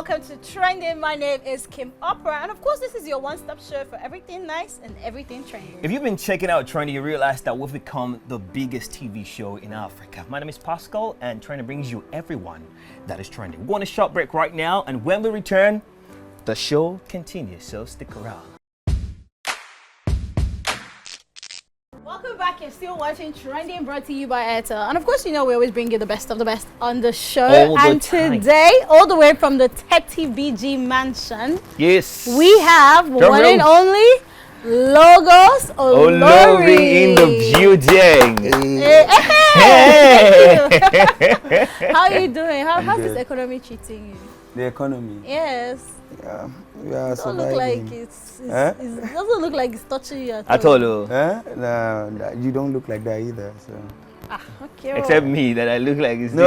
welcome to Trending. My name is Kim Opera, and of course this is your one-stop show for everything nice and everything trending. If you've been checking out Trending, you realize that we've become the biggest TV show in Africa. My name is Pascal, and Trending brings you everyone that is trending. We're going on a short break right now, and when we return, the show continues, so stick around. Welcome back. You're still watching Trending, brought to you by Airtel. And of course, you know we always bring you the best of the best on the show. And today, all the way from the 30BG mansion, yes, we have one and only Logos OLORI in the building. Hey. How are you doing? How's this economy treating you? The economy? Yes. Yeah, we are It doesn't look like it doesn't look like it's touching you at all. No, you don't look like that either. So. Okay. Except me, that I look like it's no.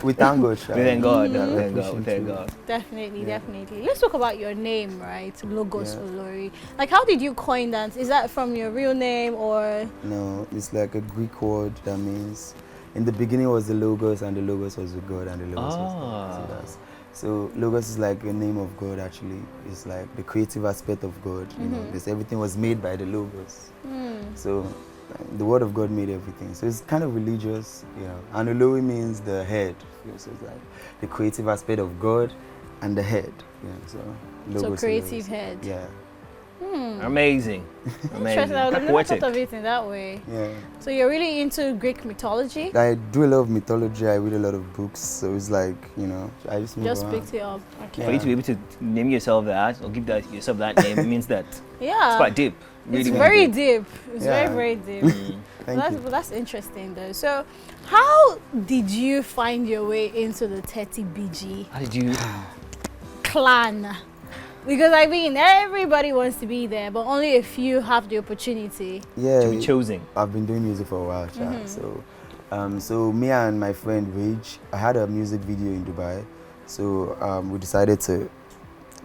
We thank God. We thank God. We thank God. Definitely. Let's talk about your name, right? Logos OLORI. Like, how did you coin that? Is that from your real name or? No, it's like a Greek word that means. In the beginning was the Logos, and the Logos was with God, and the Logos was God. So Logos is like a name of God. Actually, it's like the creative aspect of God. You know, this everything was made by the Logos. So the word of God made everything. So it's kind of religious, you know. And OLORI means the head. So it's like the creative aspect of God and the head. Yeah. So Logos. So creative head. Yeah. Amazing. Interesting. I would have never thought of it in that way. Yeah. So you're really into Greek mythology? I do a lot of mythology. I read a lot of books. So it's like, you know, I just move around. picked it up. Okay. For you to be able to name yourself that or give yourself that name, it means that it's quite deep. Really, it's very deep. It's very deep. That's interesting though. So how did you find your way into the 30BG How did you clan? Because I mean, everybody wants to be there, but only a few have the opportunity to be chosen. I've been doing music for a while, so me and my friend Rage, I had a music video in Dubai, so we decided to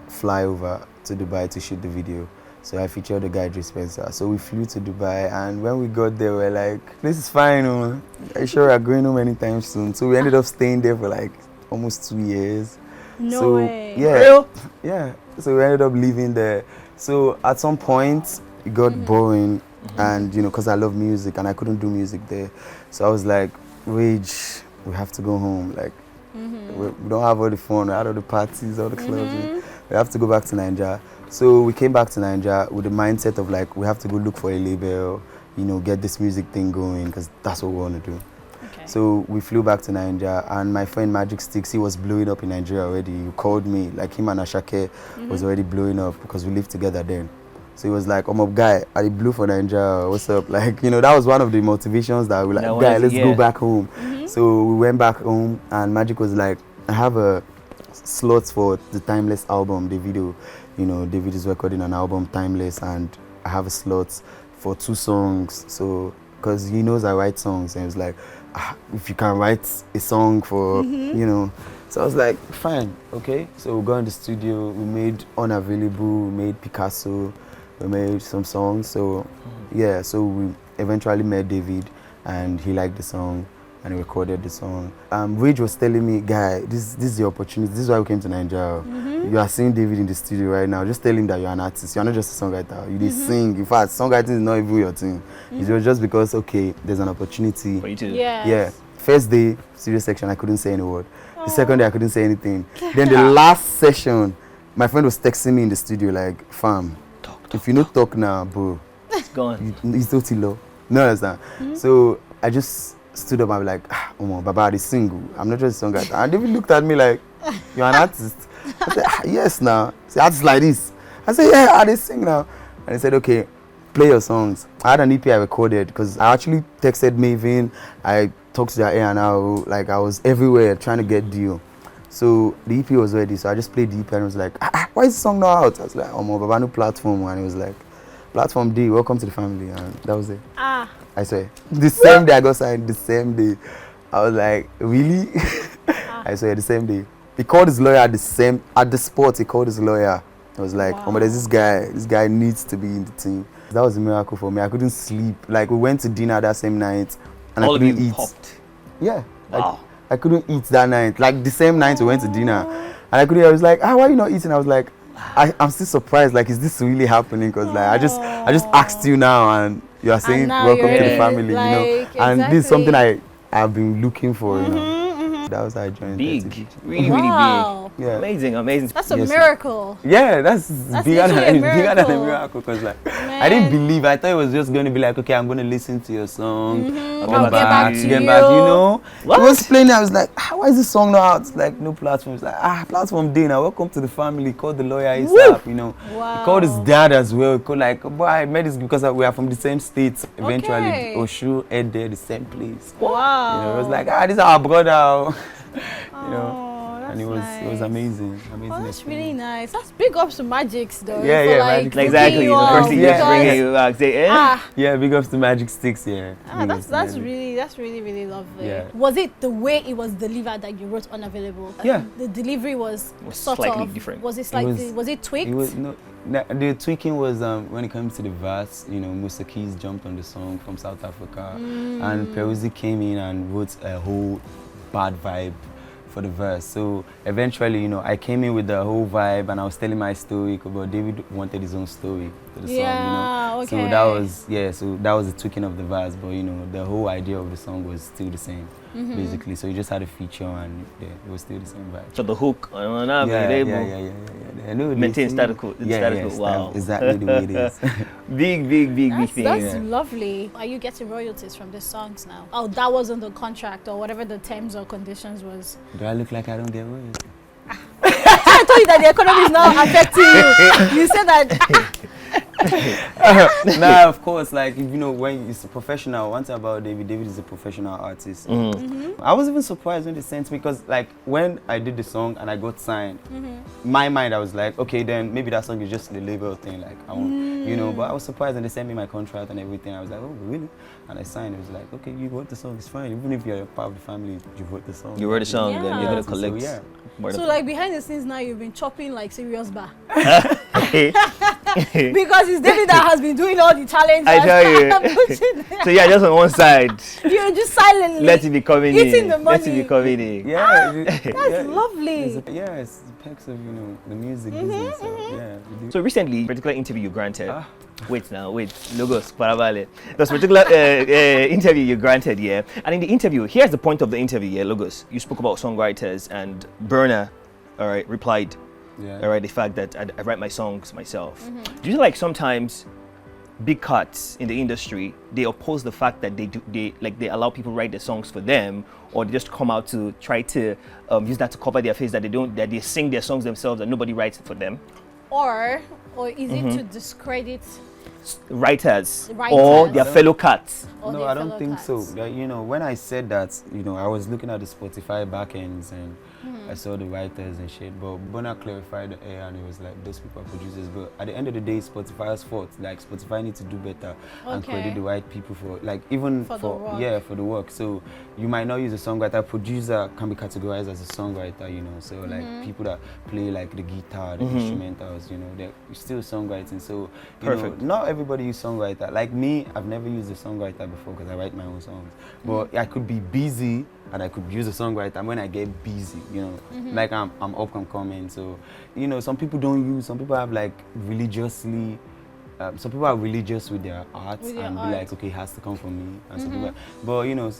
fly over to Dubai to shoot the video. So I featured the guy Dre Spencer. So we flew to Dubai, and when we got there, we were like, "This is fine, I'm sure we are going home anytime soon." So we ended up staying there for like almost 2 years. No way. Yeah. So we ended up living there. So at some point, it got boring, and you know, because I love music and I couldn't do music there. So I was like, Rage, we have to go home. Like, we don't have all the fun, we had all the parties, all the clubs. We have to go back to Nigeria. So we came back to Nigeria with the mindset of like, we have to go look for a label, you know, get this music thing going, because that's what we want to do. So we flew back to Nigeria, and my friend Magic Sticks, he was blowing up in Nigeria already. He called me, like him and Ashake was already blowing up because we lived together then. So he was like, "I'm up, guy, I blew for Nigeria, what's up?" Like, you know, that was one of the motivations that we like, guy, let's go back home. So we went back home, and Magic was like, "I have a slots for the Timeless album, the video. You know, David is recording an album, Timeless, and I have a slot for 2 songs. So, because he knows I write songs, and he was like, if you can write a song for, you know. So I was like, fine, okay. So we got in the studio, we made Unavailable, we made Picasso, we made some songs. So yeah, so we eventually met David, and he liked the song, and he recorded the song. Rage was telling me, guy, this is the opportunity. This is why we came to Nigeria. You are seeing David in the studio right now. Just tell him that you're an artist. You're not just a songwriter. You did sing. In fact, songwriting is not even your thing. It was just because, okay, there's an opportunity. For you to. Yeah. First day, studio section, I couldn't say any word. The second day, I couldn't say anything. Then the last session, my friend was texting me in the studio like, fam, if you don't talk now, bro, it's gone. It's totally low. No, understand? So I just stood up and was like, Baba, this single. I'm not just a songwriter. And David looked at me like, you're an artist? I said, yes, now. Say, artists like this. I said, yeah, I just sing now. And he said, okay, play your songs. I had an EP I recorded because I actually texted Maven. I talked to their A&R, like I was everywhere trying to get deal. So the EP was ready, so I just played the EP and I was like, why is the song not out? I was like, Baba, no platform. And he was like, Platform D, welcome to the family. And that was it. I swear. The same day I got signed, the same day. I was like, really? I swear, the same day. He called his lawyer at the spot, he called his lawyer. I was like, but there's this guy needs to be in the team. That was a miracle for me. I couldn't sleep. Like, we went to dinner that same night, and all I couldn't of you eat. popped. Yeah. Wow. I couldn't eat that night. Like, the same night we went to dinner, And I could hear, I was like, why are you not eating? I was like, I'm still surprised, like, is this really happening? Because like I just asked you now and you are saying welcome to the family, like, you know. exactly. And this is something I've been looking for, you know. That was how I joined. Big, really, wow. really big. Yeah. Amazing, amazing. That's a miracle. Yeah, that's bigger than a miracle. Because like I didn't believe. I thought it was just going to be like, okay, I'm going to listen to your song. I'll get back to you. You know. What? It was playing. I was like, why is this song not out? It's like no platform. It's like platform day now. Welcome to the family. Called the lawyer ASAP. You know. Wow. He called his dad as well. He called like, boy, I met this because we are from the same state. Eventually, Oshu, Ed, the same place. Wow. You know, it was like, this is our brother. You know, and it was amazing. Oh, that's really nice. That's big ups to Magix though. Yeah, like, exactly. Firstly, just bringing you back. Yeah, big ups to Magic Sticks. Yeah. That's really lovely. Yeah. Was it the way it was delivered that you wrote Unavailable? Yeah. The delivery was slightly different. Was it slightly? Was it tweaked? It was the tweaking was when it comes to the verse. You know, Musa Keys jumped on the song from South Africa, and Peruzzi came in and wrote a whole bad vibe for the verse. So eventually, you know, I came in with the whole vibe and I was telling my story, but David wanted his own story to the song, you know. Okay. So that was the tweaking of the verse, but you know, the whole idea of the song was still the same, basically. So you just had a feature and it was still the same vibe. So the hook, maintain status quo. Wow. Exactly the way it is. big thing. That's lovely. Are you getting royalties from these songs now? Oh, that wasn't the contract or whatever the terms or conditions was. Do I look like I don't get royalties? I told you that the economy is now affecting you. You said that. Nah, of course, like, you know, when it's a professional, one thing about David is a professional artist. I was even surprised in the sense because, like, when I did the song and I got signed, my mind, I was like, okay, then maybe that song is just the label thing, like, I won't, you know, but I was surprised and they sent me my contract and everything. I was like, oh, really? And I signed. It was like, okay, you wrote the song, it's fine. Even if you're a part of the family, you wrote the song. You wrote the song, then you're going to collect. So, so like behind the scenes now, you've been chopping like serious bar. Because it's David that has been doing all the challenges. I tell you. So yeah, just on one side. You're just silently. Let it be coming eating in. The money. Let it be coming in. Yeah. That's lovely. It's the perks of, you know, the music business. So, so recently, particular interview you granted. Wait, Logos, Parabale. There's a particular interview you granted, yeah. And in the interview, here's the point of the interview, yeah, Logos. You spoke about songwriters and Burner, all right, replied, all right, the fact that I write my songs myself. Do you feel like sometimes big cuts in the industry, they oppose the fact that they allow people write the songs for them, or they just come out to try to use that to cover their face, that they sing their songs themselves and nobody writes it for them? Or is it to discredit writers or their fellow cats? No, I don't think so. You know, when I said that, you know, I was looking at the Spotify backends and I saw the writers and shit, but Bona clarified the air and it was like, those people are producers. But at the end of the day, Spotify's fault. Like, Spotify needs to do better and credit the right people for, like, even for the work. So you might not use a songwriter. Producer can be categorized as a songwriter, you know. So like people that play like the guitar, the instrumentals, you know, they're still songwriting. So you know, not everybody uses songwriter. Like me, I've never used a songwriter before because I write my own songs. But I could be busy and I could use a songwriter. And when I get busy, you know, like I'm up and coming. So, you know, some people don't use, some people have like religiously, some people are religious with their art be like, okay, it has to come from me. And some people, but you know,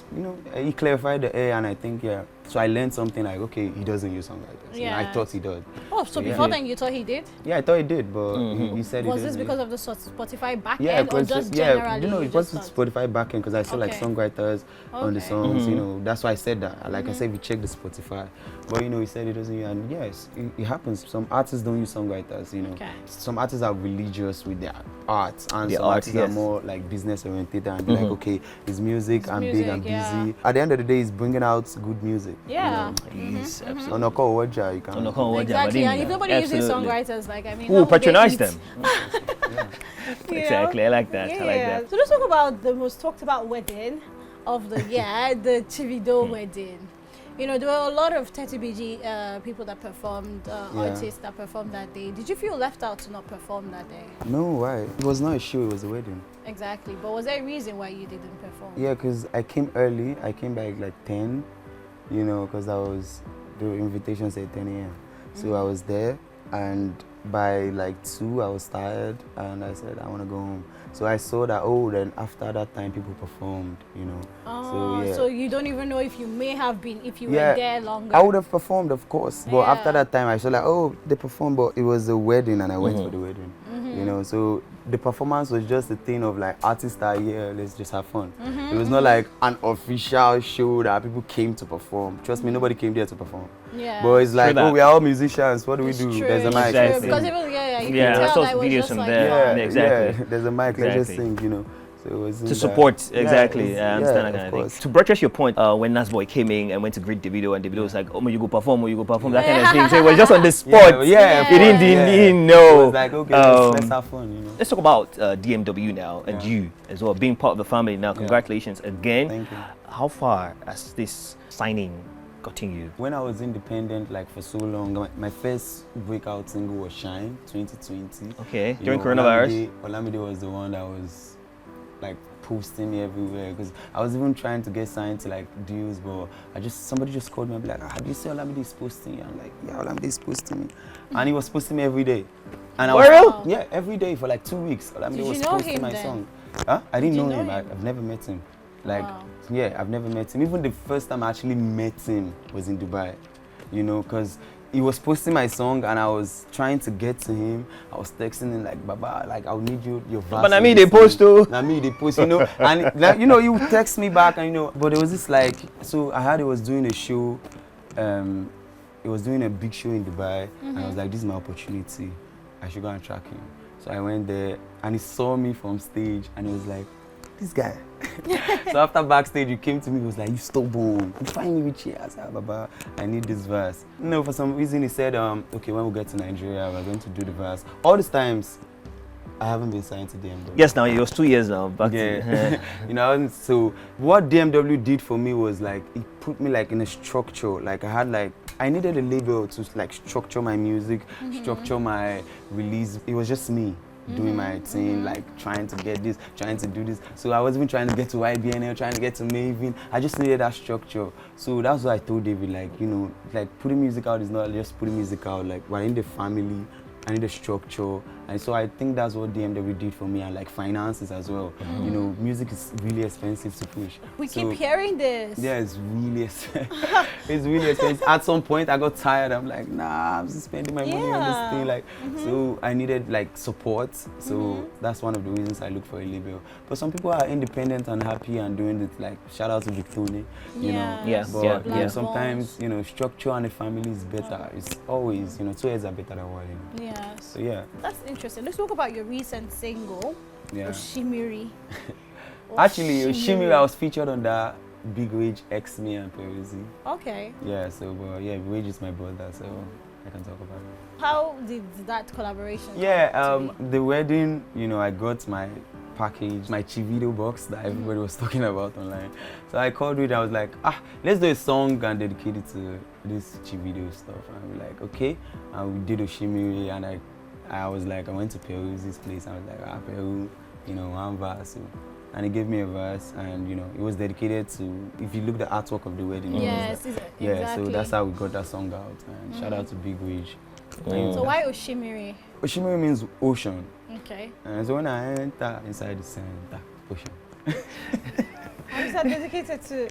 he clarified the air and I think, so I learned something like, okay, he doesn't use songwriters. Yeah. I thought he does. Oh, so before then you thought he did? Yeah, I thought he did, but he said he didn't. Was this because of the Spotify backend or just generally? You know, it was Spotify backend because I saw like songwriters on the songs, you know, that's why I said that. Like I said, we checked the Spotify. But you know, he said he doesn't, and yes, it happens. Some artists don't use songwriters, you know. Some artists are religious with their art, and some artists are more like business oriented and be like, okay, it's music, I'm big, I'm busy. At the end of the day, it's bringing out good music. Yeah. Yes, absolutely. You can. Exactly, and if nobody uses songwriters, like, I mean, patronize them. Exactly, I like that. I like that. So let's talk about the most talked about wedding of the year, the Chivido wedding. You know, there were a lot of 30BG people that performed, artists that performed that day. Did you feel left out to not perform that day? No, why? It was not a show, it was a wedding. Exactly, but was there a reason why you didn't perform? Yeah, because I came early. I came back like 10, you know, because the invitation said 10 a.m. So I was there, and by like 2 I was tired, and I said I want to go home. So I saw that, oh, then after that time people performed, you know. Oh, so you don't even know if you may have been, if you were there longer. I would have performed, of course. But after that time I saw like, oh, they performed, but it was a wedding and I went for the wedding. You know, so the performance was just a thing of like, artists are here, let's just have fun. It was not like an official show that people came to perform. Trust me, nobody came there to perform. But it's like, oh, we are all musicians, what do we do? There's a mic. Because even, you can tell that it was videos just from like there. Exactly. There's a mic, let's just sing, you know. So it was to support, exactly. I understand that kind of thing. To buttress your point, when Nasboy came in and went to greet Davido, and Davido was like, oh, you go perform, that kind of thing. So it was just on the spot. He didn't know. It was like, okay, let's have fun, you know. Let's talk about DMW now, and you as well, being part of the family now. Congratulations again. Thank you. How far has this signing gotten you? When I was independent, like for so long, my first breakout single was Shine 2020. Okay, during coronavirus. Olamide was the one that was like posting me everywhere, because I was even trying to get signed to like deals, but somebody just called me and be like, have you seen Olamide is posting you? I'm like, yeah, Olamide is posting me. And he was posting me every day. And yeah, every day for like 2 weeks. Olamide was posting my song. Huh? I didn't know him. I've never met him. Like, I've never met him. Even the first time I actually met him was in Dubai, you know, because he was posting my song and I was trying to get to him. I was texting him like, Baba, like, I'll need your verse. But I mean, they post too. I mean, they post, you know. And, like, you know, he would text me back and, you know, but it was just like, so I heard he was doing a show. He was doing a big show in Dubai. And I was like, this is my opportunity. I should go and track him. So I went there and he saw me from stage and he was like, this guy. So after backstage, he came to me, he was like, you stubborn. You find me with cheers. Baba, I need this verse. No, for some reason he said, okay, when we get to Nigeria, we're going to do the verse. All these times, I haven't been signed to DMW. Yes, now it was 2 years now. Back to you know, so what DMW did for me was like, it put me like in a structure. Like I needed a label to like structure my music, structure my release. It was just me doing my thing, like trying to get this, trying to do this. So I wasn't even trying to get to YBNL, trying to get to Maven. I just needed that structure. So that's what I told David, like, you know, like putting music out is not just putting music out. Like, we're in the family, I need a structure. And so I think that's what DMW did for me, and like finances as well. You know, music is really expensive to push. We keep hearing this. Yeah, it's really expensive. It's really expensive. At some point I got tired. I'm like, nah, I'm just spending my money on this thing. Like, so I needed like support. So that's one of the reasons I look for a label. But some people are independent and happy and doing it. Like, shout out to Victone, you know. But you know, sometimes, you know, structure and a family is better. It's always, you know, 2 years are better than 1. You know? Yes. So yeah. That's interesting. Let's talk about your recent single, Oshimiri. Actually, Oshimiri, I was featured on that Big Wage X Me and Peruzzi. Okay. Yeah, so Wage is my brother, so I can talk about it. How did that collaboration the wedding, you know, I got my package, my Chivido box that everybody was talking about online. So I called it, I was like, let's do a song and dedicate it to this Chivido stuff. And we're like, okay. And we did Oshimiri, and I was like, I went to Peruzzi's place, and I was like, Peru, you know, one verse. So, and he gave me a verse, and you know, it was dedicated to, if you look at the artwork of the wedding, exactly. So that's how we got that song out. And shout out to Big Wage. So why Oshimiri? Oshimiri means ocean. Okay. And so when I enter inside the center, ocean. How is that dedicated to?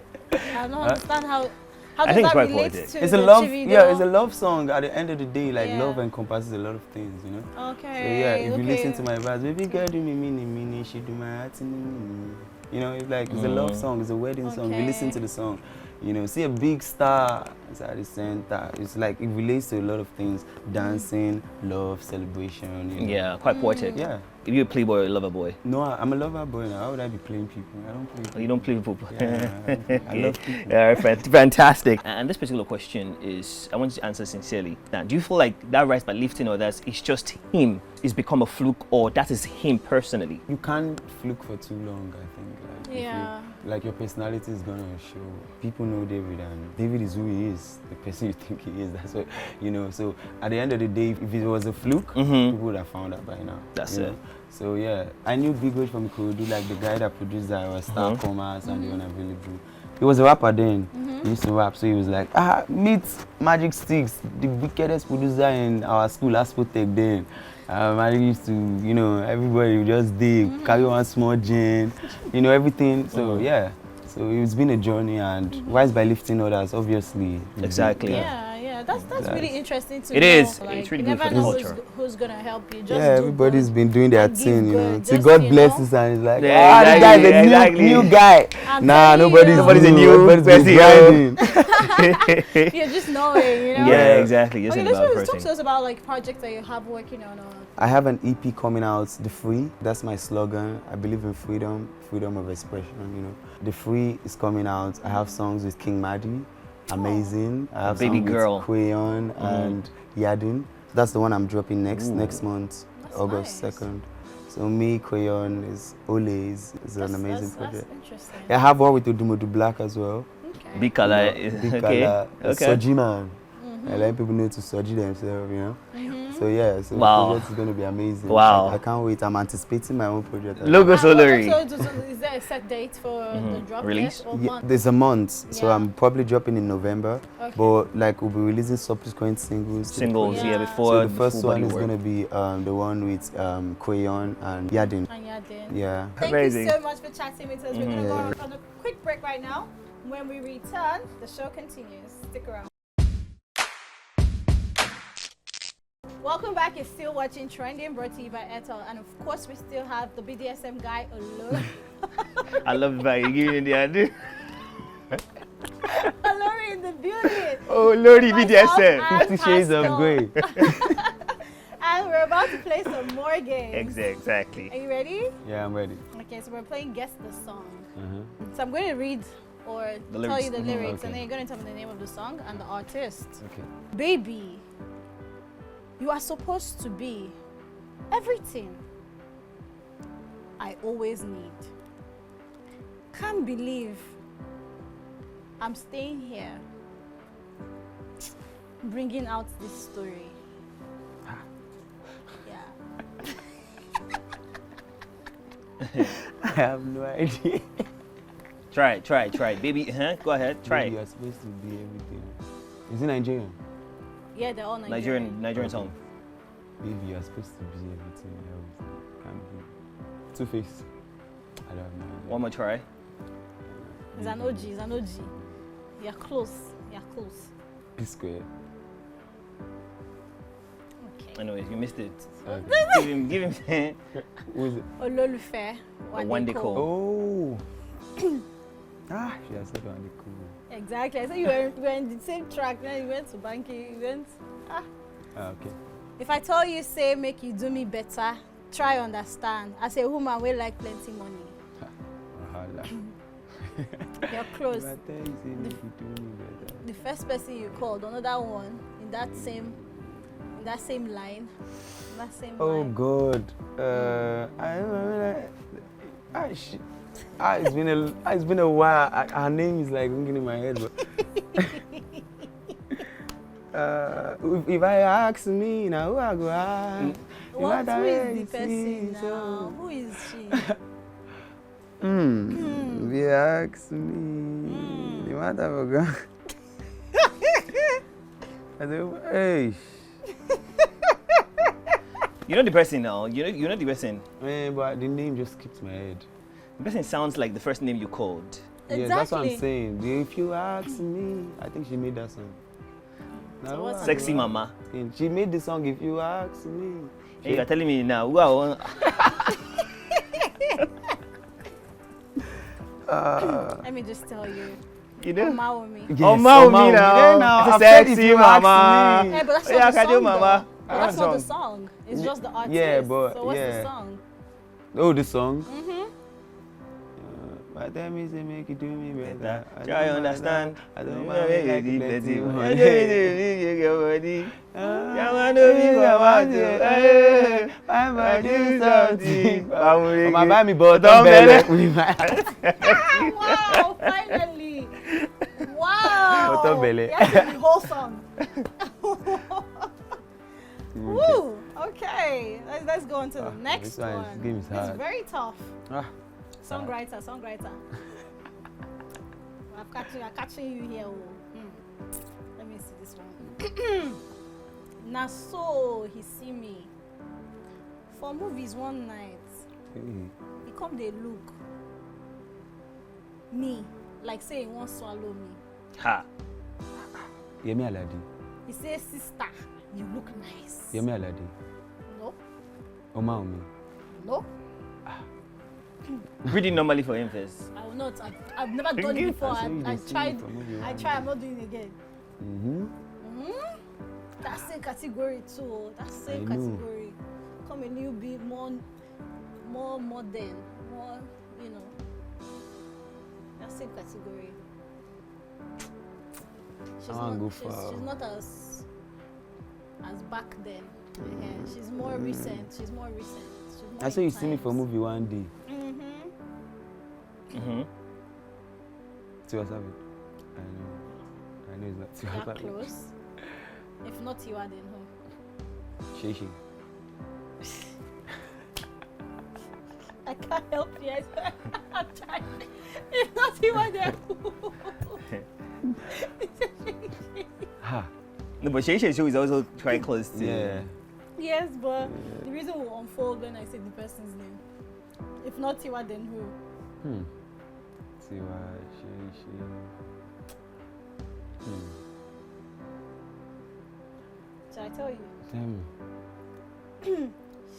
I don't understand how I does think that it's relate quite to it's the a love, Chivido? it's a love song. At the end of the day, like love encompasses a lot of things, you know. Okay. So yeah, if you listen to my verse, baby girl do me mini, she do my heart in the mini. You know, it's like it's a love song, it's a wedding song. You listen to the song, you know, see a big star inside the center. It's like it relates to a lot of things: dancing, love, celebration. You know? Yeah, quite poetic. Yeah. If you're a playboy or a lover boy? No, I'm a lover boy now. How would I be playing people? I don't play people. You don't play people? Yeah, I love people. Yeah, fantastic. And this particular question is, I want you to answer sincerely. Now, do you feel like that Rise by Lifting Others is just him, it's become a fluke, or that is him personally? You can't fluke for too long, I think. Like your personality is gonna show. People know David, and David is who he is, the person you think he is. That's what, you know. So at the end of the day, if it was a fluke, people would have found out by now. That's it. So yeah, I knew Big Wage from Kurudu, like the guy that produced that was Star Commerce and the Unavailable. He was a rapper then. He used to rap, so he was like, meet Magic Sticks, the wickedest producer in our school, Aspotech then. Magic used to, you know, everybody would just dig, carry one small gin, you know, everything. So yeah, so it's been a journey, and rise by lifting others, obviously. Exactly. Yeah, that's really interesting to know. It is. Like, It's really you good for never the know culture. who's gonna help you. Just Yeah, do everybody's good been doing their and give thing, you know. good. See, Just, God you blesses, know. and it's like, Yeah, this guy's a exactly. new guy. I'm Nah, telling nobody's you. Nobody's a new everybody's been person, grinding. You just know it, you know. Yeah, exactly. Just Okay, about let's person. talk to us about like projects that you have working on. I have an EP coming out, The Free. That's my slogan. I believe in freedom, freedom of expression, you know. The Free is coming out. I have songs with King Madi, amazing. I have Baby songs girl. with Quayon and Yadin. That's the one I'm dropping next month, That's August nice. 2nd. So me, Quayon, is Ole's is an amazing project. That's interesting. I have one with Odumodu Black as well. Okay. Big color. Big Okay. Kala, Okay. Soji man. I let people know to Soji themselves, you know. So yeah, so Wow. the project is going to be amazing. Wow. I can't wait. I'm anticipating my own project. Logos OLORI. So is there a set date for the drop? Release? Yes, or Yeah, month? there's a month, so Yeah. I'm probably dropping in November. Okay. But like we'll be releasing subsequent singles. to the Singles, project. yeah, Yeah. before So the first full one body is work. going to be the one with Quayon and Yadin. And Yadin. Yeah. Thank Amazing. you so much for chatting with us. We're going to go on a quick break right now. When we return, the show continues. Stick around. Welcome back. You're still watching Trending, brought to you by Airtel. And of course, we still have the BDSM guy, Olori. I love it by you giving the idea. Olori in the building. Oh, Lordy Myself BDSM. and 50 Shades of Pascal. Grey. And we're about to play some more games. Are Exactly. you ready? Yeah, I'm ready. Okay, so we're playing Guess the Song. Uh-huh. So I'm going to read or The tell you lyrics. the lyrics, okay. and then you're going to tell me the name of the song and the artist. Okay. Baby, you are supposed to be everything I always need. Can't believe I'm staying here bringing out this story. Yeah. I have no idea. Try it. Baby, go ahead. Try Baby, it. you're supposed to be everything. Is it Nigerian? Yeah, they're all Nigerian. Nigerian song. Baby, you're supposed to be everything. Can't be. Two-Face. I don't know. One more try. It's an OG. You're close. P-Square. Okay. Anyways, you missed it. Okay. Give him. Who is it? Ololufe. Wande Cole. Oh. She has said Wande Cole. Exactly. I said you were in the same track. Then you went to Banky. You went. Okay. If I tell you, say, make you do me better, try understand. As a woman, we like plenty money. Wahala. You're close. If I tell you, say, make you do me better. The first person you called, another one in that same line. Oh line. God. I remember that. It's been a while. Her name is like ringing in my head, but if I ask me now, who I go ask? What? Who is the person now? Who is she? If you ask me, the matter for God. I say, hey. You know the person now. You know the person. Man, but the name just skipped my head. The person sounds like the first name you called. Exactly. Yeah, that's what I'm saying. If you ask me, I think she made that song. So what's Sexy Mama. She made the song, If You Ask Me. Hey, you're telling me now. Who I want? Let me just tell you. You know? Maomi. Yes, Oh, Maomi there now. I've Sexy said If You Ask Mama. Me. Hey, but that's Yeah, not the can you, song, Mama? though. But that's not the song. It's just the artist. Yeah, but so what's yeah. the song? Oh, the song? Mm-hmm. But that means they make you do me better. Try understand. I don't mind like plenty You money. wanna be Mama too. I do something. I'm Mama buy me bottom belly. Wow, finally. Wow. Bottom belly. Yes, the whole song. Woo. Okay. Let's go on to the next this one. game is It's hard. very tough. Ah, Songwriter. I'm catching you here. Let me see this one. Now, so he see me for movies one night. He come they look me like say he won't swallow me. Ha. Yemi Alade. He says, sister, you look nice. Yemi Alade. No. Oma Omi. No. Reading normally for him first. I will not. I've never done it before. I tried. I'm not doing it again. That same category too. That same category. Come a little bit more modern, more, you know. That same category. She's not as back then. Yeah, she's more recent. She's more I saw you see me for a movie one day. Tiwa Savage. I know it's not Tiwa Savage. That close. If not Tiwa, then who? Shay. I can't help you. I'm trying. If not Tiwa, then who? Ha. No, but Shay show is also quite close to. Yeah. Yes, but the reason will unfold when I say the person's name. If not Tiwa, then who? Tiwa, Shay. Shall I tell you? Tell me.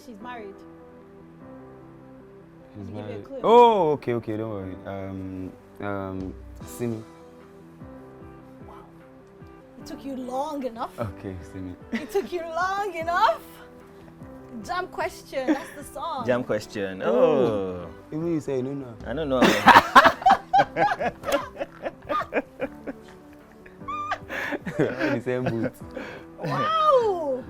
She's married. She's Give you a married. clue. Oh, okay, don't worry. Simi. It took you long enough. Okay, Simi. It took you long enough. Jam question. That's the song. Jam question. Oh. Even you say no. I don't know. The same boot. Wow.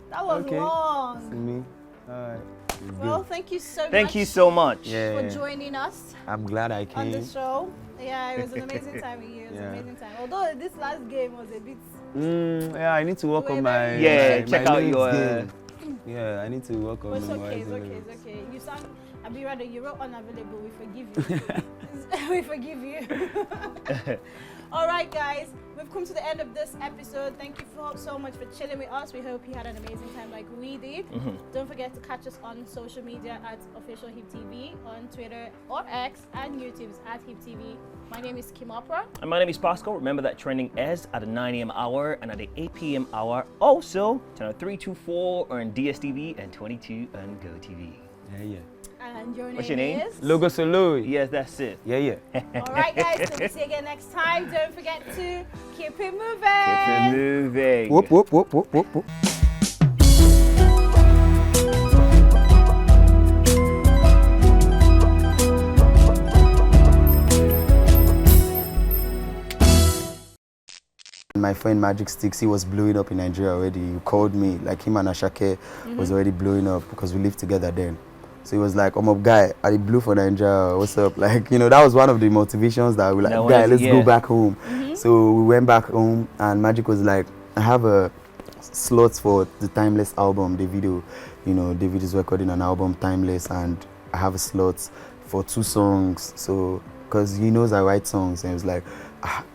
That was Okay. long. Simi. Alright. Well, thank you so much. Thank you so much. Yeah. for joining us I'm glad I on the came. show. Yeah, it was an amazing time with you. It was an amazing time. Although this last game was a bit. Yeah, I need to work on my check out legs your game. Yeah, I need to work on But it's my okay, it's legs. okay, it's okay. You sound, I mean, rather, you wrote unavailable. We forgive you. We forgive you. All right, guys, we've come to the end of this episode. Thank you so much for chilling with us. We hope you had an amazing time like we did. Don't forget to catch us on social media at official Hip TV on Twitter or X, and YouTube is at Hip TV. My name is Kim Opera. And my name is Pascal. Remember that trending airs at the 9 a.m. hour and at the 8 p.m. hour. Also, channel 324 on DSTV and 22 on GoTV. Yeah. And your What's your name? is? Logos OLORI. Yes, that's it. Yeah. All right, guys. So we'll see you again next time. Don't forget to keep it moving. Keep it moving. Whoop. My friend Magic Sticks, he was blowing up in Nigeria already. He called me, like him and Ashake was already blowing up because we lived together then. So he was like, I'm a guy, I blew for Nigeria, what's up? Like, you know, that was one of the motivations that we like, guy, let's go back home. So we went back home and Magic was like, I have a slots for the Timeless album, the video. You know, David is recording an album, Timeless, and I have a slot for 2 songs. So, because he knows I write songs and he was like,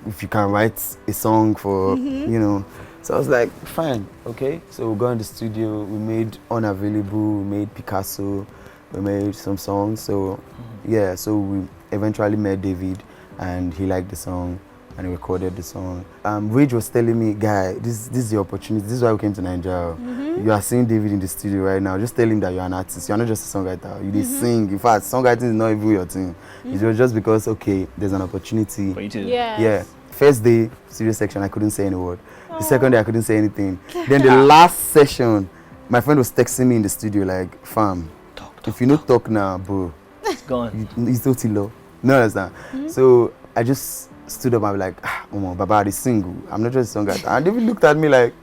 if you can write a song for, you know. So I was like, fine, okay. So we got in the studio, we made Unavailable, we made Picasso, we made some songs. So yeah, so we eventually met David and he liked the song and he recorded the song. Rage was telling me, guy, this is the opportunity, this is why we came to Nigeria. You are seeing David in the studio right now, just tell him that you're an artist, you're not just a songwriter, you did sing. In fact, songwriting is not even your thing. It was just because, okay, there's an opportunity. For you too. Yes. Yeah. First day, serious section, I couldn't say any word. The second day, I couldn't say anything. Then the last session, my friend was texting me in the studio like, fam, if you don't talk now, bro, It's gone. it's totally low. No, understand? So I just stood up and was like, Baba, this single. I'm not just a songwriter. And David looked at me like,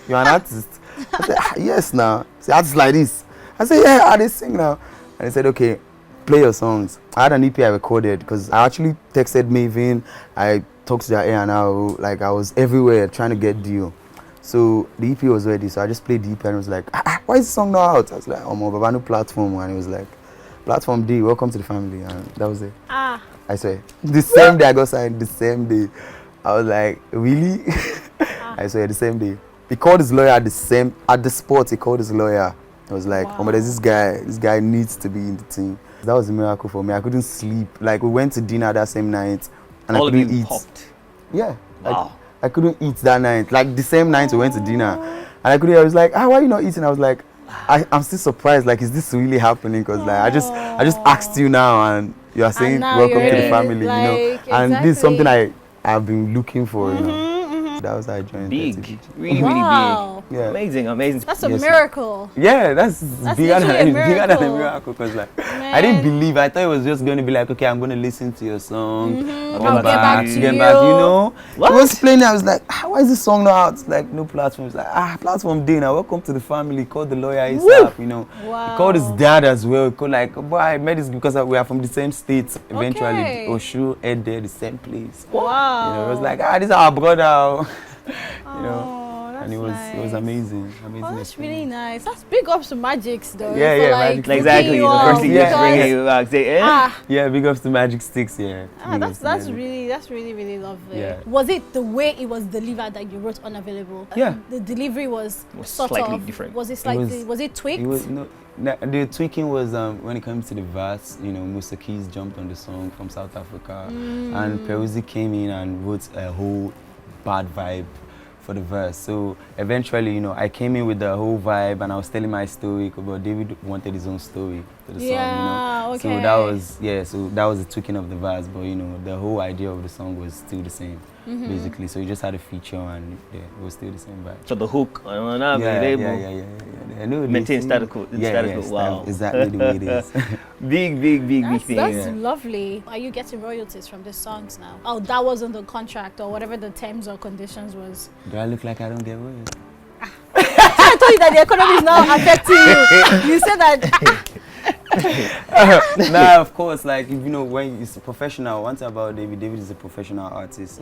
you're an artist. I said, yes, now. Say, artists like this. I said, yeah, I did sing now. And he said, okay, play your songs. I had an EP I recorded because I actually texted Maven. I talked to their A&R, like I was everywhere trying to get deal. So the EP was ready, so I just played the EP and it was like, why is the song not out? I was like, Baba, no platform. And he was like, platform D, welcome to the family, and that was it. Ah. I swear. The same day I got signed, the same day. I was like, really? I swear, the same day. He called his lawyer at the spot, he called his lawyer. I was like, oh, but there's this guy needs to be in the team. That was a miracle for me. I couldn't sleep. Like, we went to dinner that same night, and all I couldn't of you eat. popped. Yeah. Wow. I couldn't eat that night. Like, the same night we went to dinner. And I was like, why are you not eating? I was like, I'm still surprised. Like, is this really happening? Because like, I just asked you now, and you are saying welcome to the family, like, you know. exactly. And this is something I've been looking for, you know. That was how I joined. Big, really, wow. really big. Yeah. Amazing. That's a miracle. Yeah, that's bigger than a miracle. Because like, I didn't believe. I thought it was just going to be like, okay, I'm going to listen to your song. I'll get back to you. You know. What? I was playing it. I was like, why is this song not out? Like, no platform. It's like, platform day now. Welcome to the family. Called the lawyer ASAP, you know. Wow. He called his dad as well. He called like, boy, I met this because we are from the same state. Eventually, Oshu, Ed, the same place. Wow. You know, it was like, this is our brother. You know, and it was amazing. Oh, that's really nice. That's big ups to Magix though. Yeah, like, Magix. Exactly. The first thing you're bringing you back. Yeah, big ups to Magic Sticks. Yeah. That's really lovely. Yeah. Was it the way it was delivered that you wrote Unavailable? Yeah. The delivery was sort slightly of different. Was it slightly? Was it tweaked? It was the tweaking was when it comes to the verse. You know, Musa Keys jumped on the song from South Africa, and Peruzzi came in and wrote a whole bad vibe for the verse. So eventually, you know, I came in with the whole vibe and I was telling my story, but David wanted his own story to the song, you know. Okay. So that was the tweaking of the verse, but you know, the whole idea of the song was still the same, basically. So you just had a feature and it was still the same vibe. So the hook, maintain status quo. Wow. Exactly the way it is. big thing. That's lovely. Are you getting royalties from these songs now? Oh, that wasn't the contract or whatever the terms or conditions was. Do I look like I don't get royalties? I told you that the economy is now affecting you. You said that. Nah, of course, like, you know, when it's a professional, one thing about David is a professional artist.